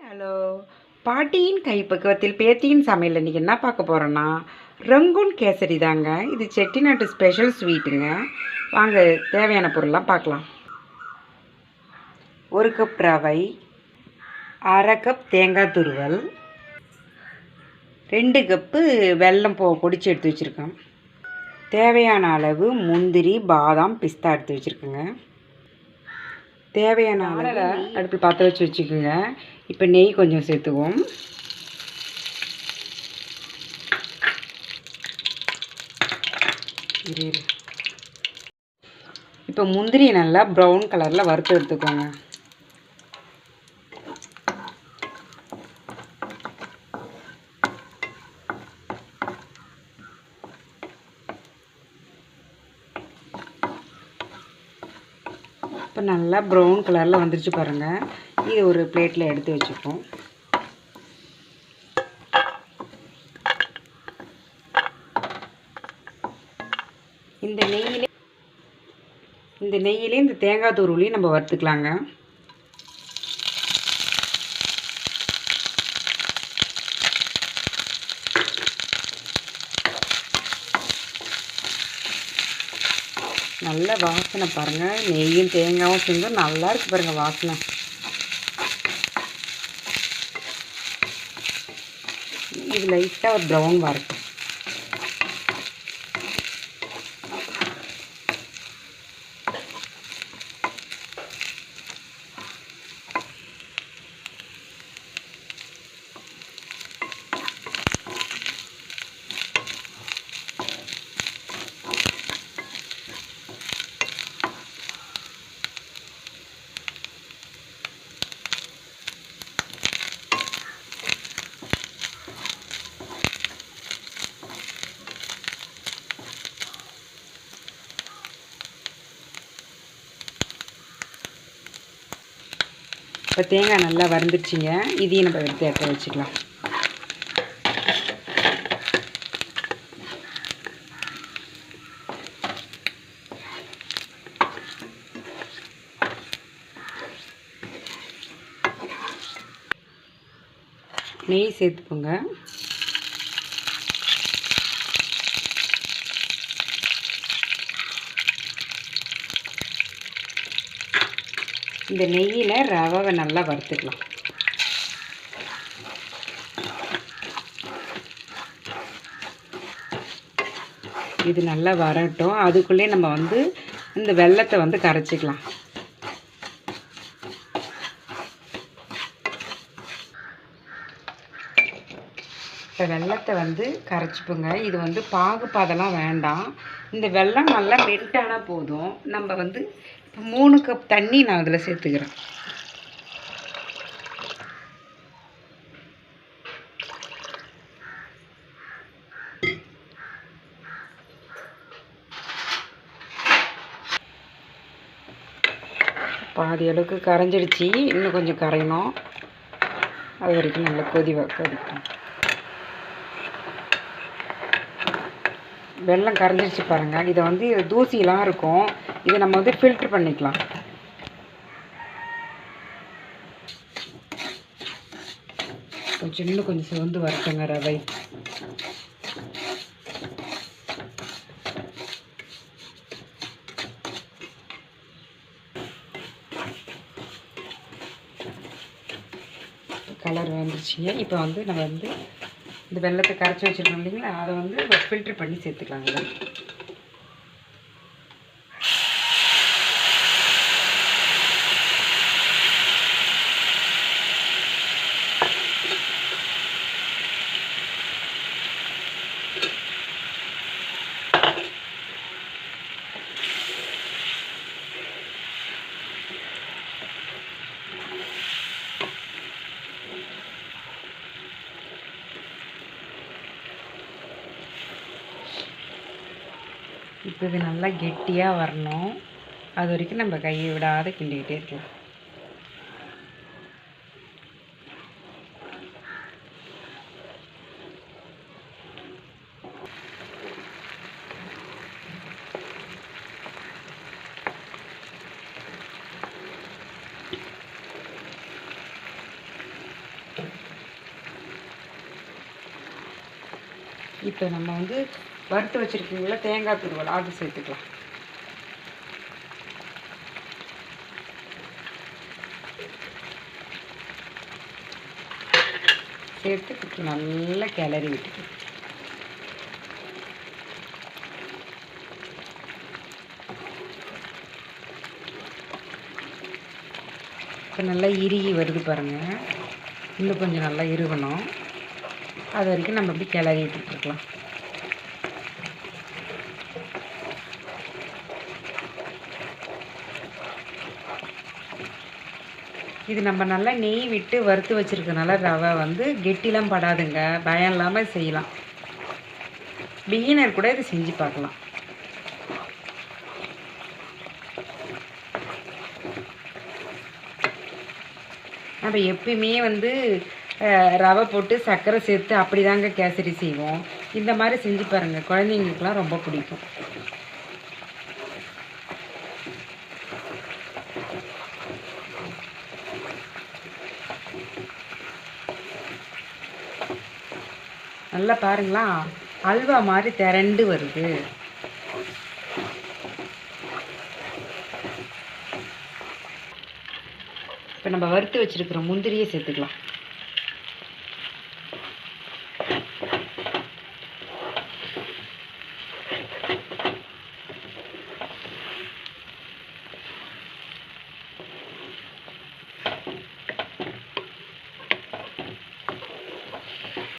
Hello, பாட்டியின் கைப்பக்குவத்தில் பேத்தியின் சமையல் இன்றைக்கி என்ன பார்க்க போகிறோன்னா ரங்கூன் கேசரி தாங்க. இது செட்டிநாட்டு ஸ்பெஷல் ஸ்வீட்டுங்க. வாங்க தேவையான பொருள்லாம் பார்க்கலாம். 1 கப் ரவை, அரை கப் தேங்காய் துருவல், 2 கப்பு வெல்லம் பொடிச்சு எடுத்து வச்சுருக்கேன். தேவையான அளவு முந்திரி, பாதாம், பிஸ்தா எடுத்து வச்சுருக்கேங்க. தேவையான அளவு அடுப்பில் பற்ற வச்சுக்கோங்க. இப்போ நெய் கொஞ்சம் சேர்த்துக்குவோம். இப்போ முந்திரி நல்லா ப்ரௌன் கலரில் வறுத்து எடுத்துக்கோங்க. இப்போ நல்லா ப்ரௌன் கலரில் வந்துருச்சு பாருங்கள். இது ஒரு பிளேட்டில் எடுத்து வச்சுப்போம். இந்த நெய்யிலே இந்த தேங்காய் துருவலையும் நம்ம வறுத்துக்கலாங்க. நல்ல வாசனை பாருங்கள். நெய்யும் தேங்காயும் சேர்ந்து நல்லா இருக்குது பாருங்கள் வாசனை. இது லைட்டாக ஒரு ப்ரௌன் வரட்டும். இப்போ தேங்காய் நல்லா வறுந்துருச்சுங்க. இதையும் நம்ம எடுத்து வச்சுக்கலாம். நெய் சேர்த்துக்கோங்க. இந்த நெய்யில் ரவை நல்லா வறுத்துக்கலாம். இது நல்லா வரட்டும். அதுக்குள்ளே நம்ம இந்த வெல்லத்தை கரைச்சிக்கலாம். இப்போ வெல்லத்தை கரைச்சிப்போங்க. இது பாகுபாதெல்லாம் வேண்டாம். இந்த வெல்லம் நல்லா மெல்ட்டானால் போதும். நம்ம இப்போ 3 கப் தண்ணி நான் அதில் சேர்த்துக்கிறேன். பாதி அளவுக்கு கரைஞ்சிடுச்சு. இன்னும் கொஞ்சம் கரையணும். அது வரைக்கும் நல்லா கொதிக்கும். வெல்லம் கரைஞ்சிடுச்சு பாருங்கள். இதை தூசியெலாம் இருக்கும். இதை நம்ம ஃபில்ட்ரு பண்ணிக்கலாம். இன்னும் கொஞ்சம் சிவந்து வரட்டுங்க ரவை. கலர் வந்துருச்சுங்க. இப்போ நம்ம இந்த வெல்லத்தை கரைச்சி வச்சுருக்கோம் இல்லைங்களா, அதை ஃபில்ட்ரு பண்ணி சேர்த்துக்கலாங்க. இப்போ இது நல்லா கெட்டியாக வரணும். அது வரைக்கும் நம்ம கையை விடாத கிண்டிக்கிட்டே இருக்கலாம். இப்போ நம்ம வந்து வறுத்து வச்சுருக்கீங்களா தேங்காய் துருவல் அது சேர்த்துக்கலாம். சேர்த்து நல்லா கிளறி விட்டுக்கலாம். இப்போ நல்லா இறுகி வருது பாருங்கள். இன்னும் கொஞ்சம் நல்லா இறுகணும். அது வரைக்கும் நம்ம இப்படி கிளறி விட்டுருக்கலாம். இது நம்ம நல்லா நெய் விட்டு வறுத்து வச்சுருக்கனால ரவை வந்து கெட்டிலாம் படாதுங்க. பயம் இல்லாமல் செய்யலாம். பிகினர் கூட இது செஞ்சு பார்க்கலாம். நம்ம எப்பயுமே வந்து ரவை போட்டு சர்க்கரை சேர்த்து அப்படி தாங்க கேசரி செய்வோம். இந்த மாதிரி செஞ்சு பாருங்கள், குழந்தைங்களுக்குலாம் ரொம்ப பிடிக்கும். நல்லா பாருங்களா, அல்வா மாதிரி திரண்டு வருது. இப்போ நம்ம வறுத்து வச்சுருக்கிற முந்திரியை சேர்த்துக்கலாம்.